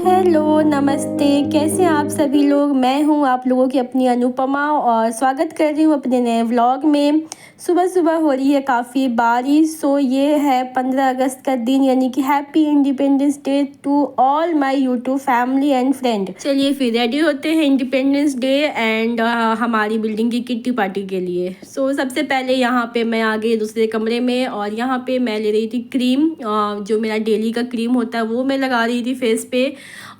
Hello, नमस्ते, कैसे हैं आप सभी लोग। मैं हूं आप लोगों की अपनी अनुपमा और स्वागत कर रही हूं अपने नए व्लॉग में। सुबह सुबह हो रही है काफ़ी बारिश। सो ये है 15 अगस्त का दिन, यानी कि happy Independence Day to all my YouTube family and friend. चलिए फिर रेडी होते हैं इंडिपेंडेंस डे एंड हमारी बिल्डिंग की किट्टी पार्टी के लिए। सो सबसे पहले यहाँ पे मैं आ गई दूसरे कमरे में और यहाँ पे मैं ले रही थी क्रीम, जो मेरा डेली का क्रीम होता है वो मैं लगा रही थी फेस पे।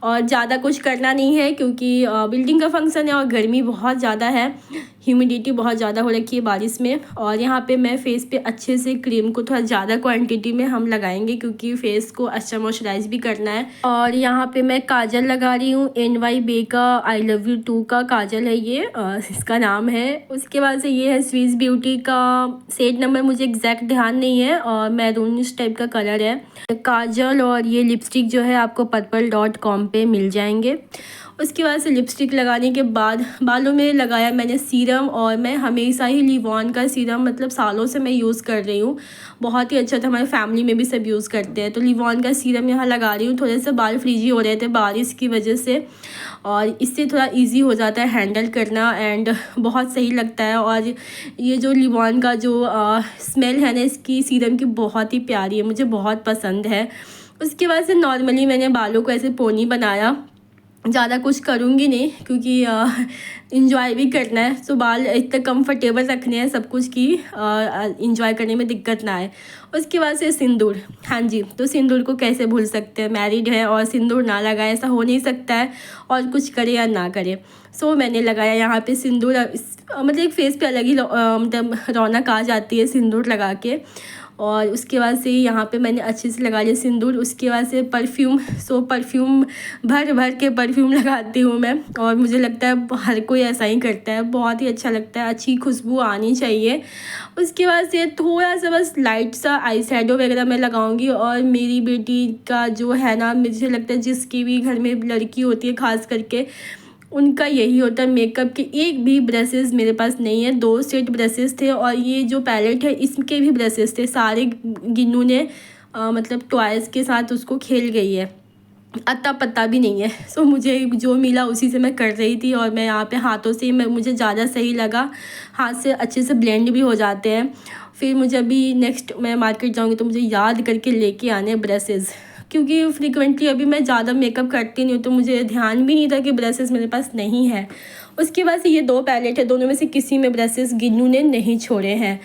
और ज़्यादा कुछ करना नहीं है क्योंकि बिल्डिंग का फंक्शन है और गर्मी बहुत ज़्यादा है, ह्यूमिडिटी बहुत ज़्यादा हो रखी है बारिश में। और यहाँ पे मैं फेस पे अच्छे से क्रीम को थोड़ा ज़्यादा क्वांटिटी में हम लगाएंगे क्योंकि फेस को अच्छा मॉइस्चराइज भी करना है। और यहाँ पे मैं काजल लगा रही हूँ, NYB का आई लव यू 2 का काजल है ये, इसका नाम है। उसके बाद से ये है स्विस ब्यूटी का शेड नंबर, मुझे एग्जैक्ट ध्यान नहीं है, और मैरूनिश टाइप का कलर है। काजल और ये लिपस्टिक जो है आपको purple.com पे मिल जाएंगे। उसके बाद से लिपस्टिक लगाने के बाद बालों में लगाया मैंने सीरम, और मैं हमेशा ही लिवॉन का सीरम मतलब सालों से मैं यूज़ कर रही हूँ, बहुत ही अच्छा था, हमारे फैमिली में भी सब यूज़ करते हैं। तो लिवॉन का सीरम यहाँ लगा रही हूँ। थोड़े से बाल फ्रीजी हो रहे थे बारिश की वजह से, और इससे थोड़ा इजी हो जाता है हैंडल करना एंड बहुत सही लगता है। और ये जो लिवॉन का जो स्मेल है ना इसकी सीरम की, बहुत ही प्यारी है, मुझे बहुत पसंद है। उसके बाद से नॉर्मली मैंने बालों को ऐसे पोनी बनाया, ज़्यादा कुछ करूँगी नहीं क्योंकि इंजॉय भी करना है। सो बाल इतना कंफर्टेबल रखने हैं सब कुछ की इंजॉय करने में दिक्कत ना आए। उसके बाद से सिंदूर, हाँ जी, तो सिंदूर को कैसे भूल सकते हैं, मैरिड है और सिंदूर ना लगाए ऐसा हो नहीं सकता है, और कुछ करे या ना करे। सो मैंने लगाया यहाँ पे सिंदूर, मतलब एक फेस पे अलग ही मतलब रौनक आ जाती है सिंदूर लगा के। और उसके बाद से यहाँ पे मैंने अच्छे से लगा लिया सिंदूर। उसके बाद से परफ्यूम, सो परफ्यूम भर भर के परफ्यूम लगाती हूँ मैं, और मुझे लगता है हर कोई ऐसा ही करता है, बहुत ही अच्छा लगता है, अच्छी खुशबू आनी चाहिए। उसके बाद से थोड़ा सा बस लाइट सा आई शेडो वगैरह मैं लगाऊंगी। और मेरी बेटी का जो है ना, मुझे लगता है जिसकी भी घर में लड़की होती है खास करके उनका यही होता है मेकअप के। एक भी ब्रशेज़ मेरे पास नहीं है, 2 सेट ब्रशेज़ थे, और ये जो पैलेट है इसके भी ब्रशेज़ थे, सारे गिन्नू ने मतलब टॉयज़ के साथ उसको खेल गई है, अता पता भी नहीं है। सो मुझे जो मिला उसी से मैं कर रही थी, और मैं यहाँ पे हाथों से मुझे ज़्यादा सही लगा, हाथ से अच्छे से ब्लेंड भी हो जाते हैं। फिर मुझे अभी नेक्स्ट मैं मार्केट जाऊँगी तो मुझे याद करके लेके आने ब्रशेज़, क्योंकि फ्रीक्वेंटली अभी मैं ज़्यादा मेकअप करती नहीं हूँ तो मुझे ध्यान भी नहीं था कि ब्रशेज़ मेरे पास नहीं है। उसके बाद से ये 2 पैलेट है, दोनों में से किसी में ब्रशेज़ गिन्नू ने नहीं छोड़े हैं।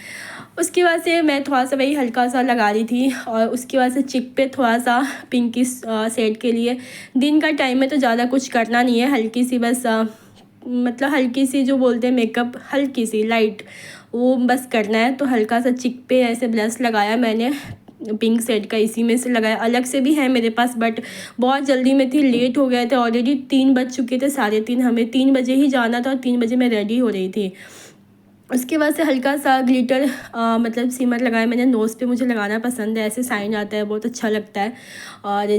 उसके बाद से मैं थोड़ा सा वही हल्का सा लगा रही थी, और उसके बाद से चिक पे थोड़ा सा पिंकी शेड के लिए। दिन का टाइम में तो ज़्यादा कुछ करना नहीं है, हल्की सी बस मतलब हल्की सी जो बोलते हैं मेकअप, हल्की सी लाइट वो बस करना है। तो हल्का सा चिक पे ऐसे ब्लश लगाया मैंने, पिंक शेड का, इसी में से लगाया। अलग से भी है मेरे पास बट बहुत जल्दी में थी, लेट हो गए थे, ऑलरेडी 3 बज चुके थे, 3:30, हमें 3 बजे ही जाना था और 3 बजे मैं रेडी हो रही थी। उसके बाद से हल्का सा ग्लिटर मतलब सिमर लगाया मैंने, नोज़ पे मुझे लगाना पसंद है, ऐसे साइन आता है, बहुत अच्छा लगता है। और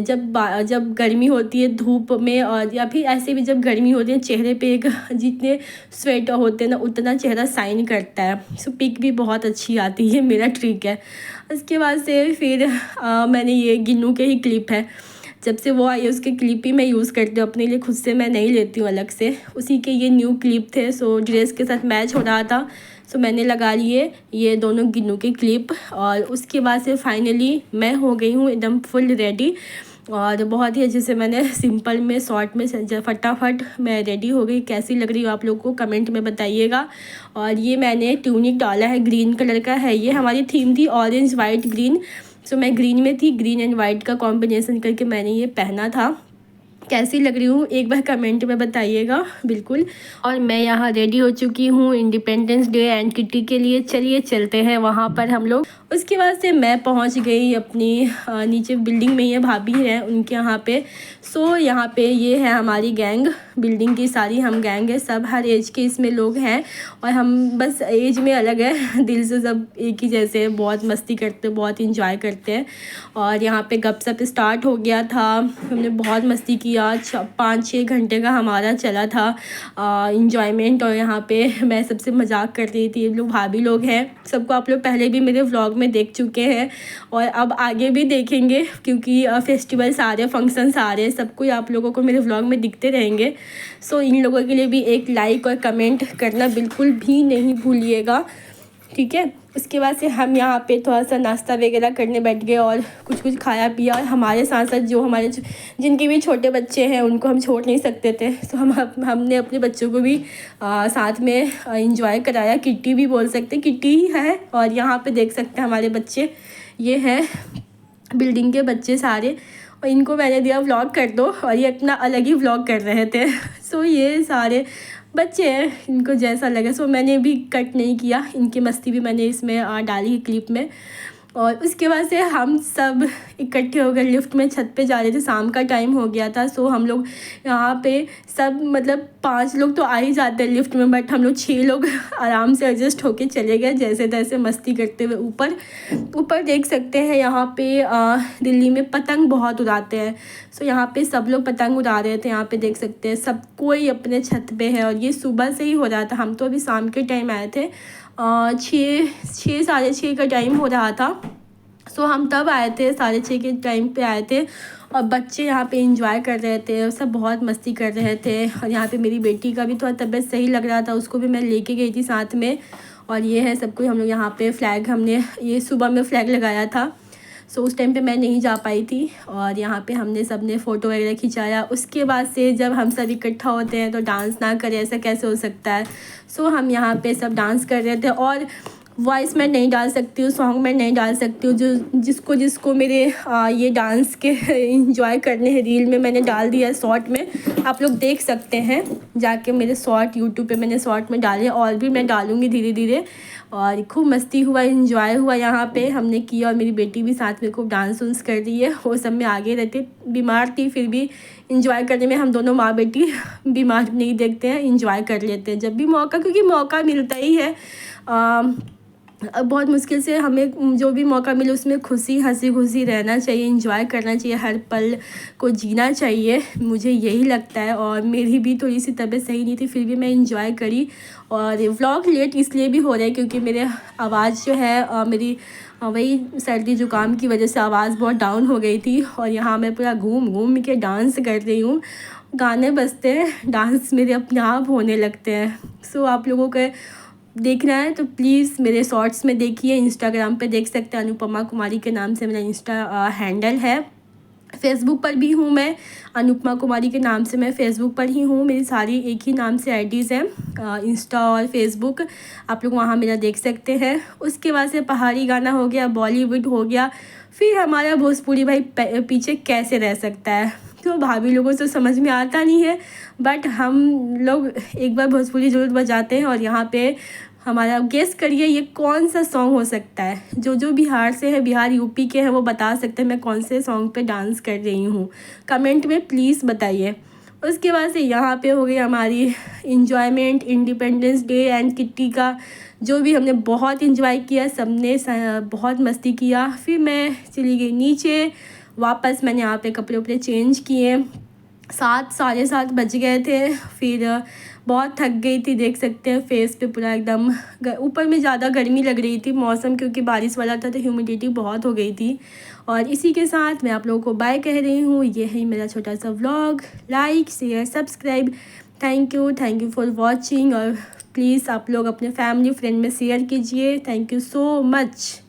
जब गर्मी होती है धूप में, और या फिर ऐसे भी जब गर्मी होती है चेहरे पे एक जितने स्वेट होते हैं ना उतना चेहरा साइन करता है। सो पिक भी बहुत अच्छी आती है, मेरा ट्रिक है। उसके बाद से फिर मैंने ये गिन्नू के ही क्लिप है, जब से वो आई है उसके क्लिप ही मैं यूज़ करती हूँ अपने लिए, खुद से मैं नहीं लेती हूँ अलग से। उसी के ये न्यू क्लिप थे, सो ड्रेस के साथ मैच हो रहा था, सो मैंने लगा लिए ये दोनों गिन्नू के क्लिप। और उसके बाद से फाइनली मैं हो गई हूँ एकदम फुल रेडी, और बहुत ही अच्छे से मैंने सिंपल में शॉर्ट में फटाफट मैं रेडी हो गई। कैसी लग रही हो आप लोग को कमेंट में बताइएगा। और ये मैंने ट्यूनिक डाला है, ग्रीन कलर का है, ये हमारी थीम थी ऑरेंज वाइट ग्रीन, सो मैं ग्रीन में थी, ग्रीन एंड वाइट का कॉम्बिनेशन करके मैंने ये पहना था। कैसी लग रही हूँ एक बार कमेंट में बताइएगा बिल्कुल। और मैं यहाँ रेडी हो चुकी हूँ इंडिपेंडेंस डे एंड किटी के लिए। चलिए चलते हैं वहाँ पर हम लोग। उसके बाद से मैं पहुँच गई अपनी नीचे बिल्डिंग में, ये भाभी हैं उनके यहाँ पे। सो यहाँ पे ये है हमारी गैंग, बिल्डिंग की सारी हम गैंग है, सब हर एज के इसमें लोग हैं और हम बस एज में अलग है, दिल से सब एक ही जैसे हैं, बहुत मस्ती करते हैं, बहुत इंजॉय करते हैं। और यहाँ पे गपशप स्टार्ट हो गया था, हमने बहुत मस्ती किया, 5-6 घंटे का हमारा चला था इंजॉयमेंट। और यहाँ पे मैं सबसे मजाक कर रही थी, ये लोग भाभी लोग हैं, सबको आप लोग पहले भी मेरे व्लॉग में देख चुके हैं और अब आगे भी देखेंगे क्योंकि फेस्टिवल्स आ रहे, फंक्शंस आ रहे हैं, सब कुछ आप लोगों को मेरे व्लॉग में दिखते रहेंगे। सो इन लोगों के लिए भी एक लाइक और कमेंट करना बिल्कुल भी नहीं भूलिएगा, ठीक है। उसके बाद से हम यहाँ पे थोड़ा सा नाश्ता वगैरह करने बैठ गए और कुछ खाया पिया। और हमारे साथ साथ जो हमारे जिनके भी छोटे बच्चे हैं उनको हम छोड़ नहीं सकते थे, तो हमने अपने बच्चों को भी साथ में इंजॉय कराया। किट्टी भी बोल सकते, किट्टी ही है। और यहाँ पे देख सकते हैं हमारे बच्चे, ये हैं बिल्डिंग के बच्चे सारे, और इनको मैंने दिया व्लॉग कर दो और ये अपना अलग ही व्लॉग कर रहे थे। सो ये सारे बच्चे हैं, इनको जैसा लगे। सो मैंने भी कट नहीं किया, इनकी मस्ती भी मैंने इसमें डाली क्लिप में। और उसके बाद से हम सब इकट्ठे हो गए, लिफ्ट में छत पे जा रहे थे, शाम का टाइम हो गया था। सो हम लोग यहाँ पे सब मतलब 5 लोग तो आ ही जाते हैं लिफ्ट में, बट हम लोग 6 लोग आराम से एडजस्ट होके चले गए जैसे तैसे मस्ती करते हुए। ऊपर देख सकते हैं यहाँ पे दिल्ली में पतंग बहुत उड़ाते हैं। सो यहाँ पे सब लोग पतंग उड़ा रहे थे, यहाँ पे देख सकते हैं सब कोई अपने छत पे है। और ये सुबह से ही हो रहा था, हम तो अभी शाम के टाइम आए थे, 6 साढ़े 6 का टाइम हो रहा था। सो हम तब आए थे, 6:30 के टाइम पे आए थे। और बच्चे यहाँ पे एंजॉय कर रहे थे, सब बहुत मस्ती कर रहे थे। और यहाँ पे मेरी बेटी का भी थोड़ा तबीयत सही लग रहा था, उसको भी मैं लेके गई थी साथ में। और ये है सब कुछ, हम लोग यहाँ पे फ्लैग, हमने ये सुबह में फ्लैग लगाया था। सो उस टाइम पे मैं नहीं जा पाई थी। और यहाँ पे हमने सब ने फ़ोटो वगैरह खिंचाया। उसके बाद से जब हम सब इकट्ठा होते हैं तो डांस ना करें, ऐसा कैसे हो सकता है। सो हम यहाँ पे सब डांस कर रहे थे। और वॉइस मैं नहीं डाल सकती हूँ, सॉन्ग मैं नहीं डाल सकती हूँ, जो जिसको मेरे ये डांस के इंजॉय करने हैं रील में मैंने डाल दिया है, शॉर्ट में आप लोग देख सकते हैं जाके मेरे शॉर्ट यूट्यूब पे मैंने शॉर्ट में डाले, और भी मैं डालूँगी धीरे धीरे। और खूब मस्ती हुआ, इंजॉय हुआ यहाँ पे हमने किया। और मेरी बेटी भी साथ में खूब डांस उन्स कर रही है, वो सब में आगे रहती, बीमार थी फिर भी इंजॉय करने में हम दोनों माँ बेटी बीमार नहीं देखते हैं, इंजॉय कर लेते हैं जब भी मौका, क्योंकि मौका मिलता ही है। बहुत मुश्किल से हमें जो भी मौका मिले उसमें हंसी खुशी रहना चाहिए, इंजॉय करना चाहिए, हर पल को जीना चाहिए, मुझे यही लगता है। और मेरी भी थोड़ी सी तबीयत सही नहीं थी, फिर भी मैं इंजॉय करी। और व्लॉग लेट इसलिए भी हो रहा है क्योंकि मेरे आवाज़ जो है मेरी वही सर्दी ज़ुकाम की वजह से आवाज़ बहुत डाउन हो गई थी। और यहाँ मैं पूरा घूम के डांस कर रही हूँ, गाने बजते हैं, डांस मेरे अपने आप होने लगते हैं। सो आप लोगों के देखना है तो प्लीज़ मेरे शॉर्ट्स में देखिए, इंस्टाग्राम पे देख सकते हैं, अनुपमा कुमारी के नाम से मेरा इंस्टा हैंडल है। फेसबुक पर भी हूँ मैं, अनुपमा कुमारी के नाम से मैं फ़ेसबुक पर ही हूँ, मेरी सारी एक ही नाम से आईडीज़ हैं, इंस्टा और फेसबुक, आप लोग वहाँ मेरा देख सकते हैं। उसके बाद से पहाड़ी गाना हो गया, बॉलीवुड हो गया, फिर हमारा भोजपुरी भाई पीछे कैसे रह सकता है। तो भाभी लोगों से समझ में आता नहीं है, बट हम लोग एक बार भोजपुरी ज़रूर बजाते हैं। और यहाँ पे हमारा गेस करिए ये कौन सा सॉन्ग हो सकता है। जो बिहार से है, बिहार यूपी के हैं, वो बता सकते हैं मैं कौन से सॉन्ग पे डांस कर रही हूँ, कमेंट में प्लीज़ बताइए। उसके बाद से यहाँ पे हो गई हमारी enjoyment, independence Day and kitty का, जो भी हमने बहुत इंजॉय किया, सबने बहुत मस्ती किया। फिर मैं चली गई नीचे वापस, मैंने यहाँ पे कपड़े उपड़े चेंज किए, 7 साढ़े 7 बज गए थे। फिर बहुत थक गई थी, देख सकते हैं फेस पे पूरा एकदम, ऊपर में ज़्यादा गर्मी लग रही थी मौसम, क्योंकि बारिश वाला था तो ह्यूमिडिटी बहुत हो गई थी। और इसी के साथ मैं आप लोगों को बाय कह रही हूँ। ये है मेरा छोटा सा vlog, like share subscribe, thank you for watching. और प्लीज़ आप लोग अपने फैमिली फ्रेंड में शेयर कीजिए। Thank you so much.